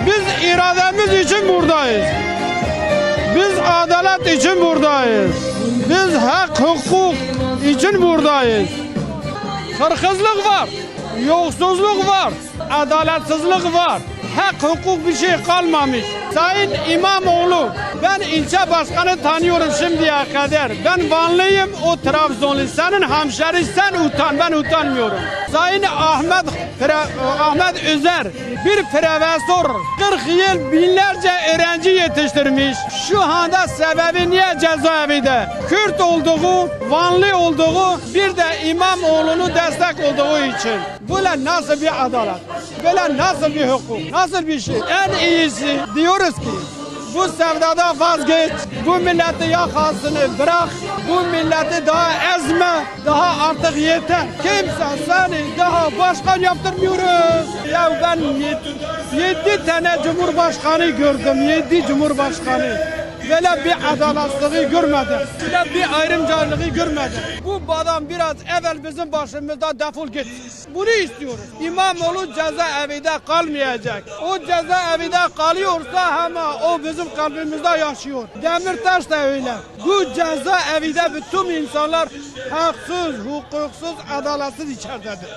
Biz irademiz için buradayız. Biz adalet için buradayız. Biz hak, hukuk için buradayız. Hırsızlık var, yoksulluk var, adaletsizlik var. Hak, hukuk bir şey kalmamış. Sayın İmamoğlu, ben ilçe başkanı tanıyorum şimdiye kadar. Ben Vanlıyım, o Trabzonlu. Senin hemşeri, sen utan, ben utanmıyorum. Sayın Ahmet Özer, bir profesör, 40 yıl binlerce öğrenci yetiştirmiş. Şu anda sebebi niye cezaevinde? Kürt olduğu, Vanlı olduğu, bir de İmamoğlu'nu destek olduğu için. Böyle nasıl bir adalet? Böyle nasıl bir hukuk? Nasıl bir şey? En iyisi diyoruz ki bu sevdada vazgeç, bu milleti yakasını bırak, bu milleti daha ezme, daha artık yeter. Kimse seni daha başkan yaptırmıyoruz. Ya ben 7 tane cumhurbaşkanı gördüm, 7 cumhurbaşkanı. Böyle bir adaletsizliği görmedim. Böyle bir ayrımcılığı görmedim. Bu adam biraz evvel bizim başımızda defol git. Bunu istiyoruz. İmamoğlu cezaevinde kalmayacak. O cezaevinde kalıyorsa ama o bizim kalbimizde yaşıyor. Demirtaş da öyle. Bu cezaevinde bütün insanlar haksız, hukuksuz, adaletsiz içeridedir.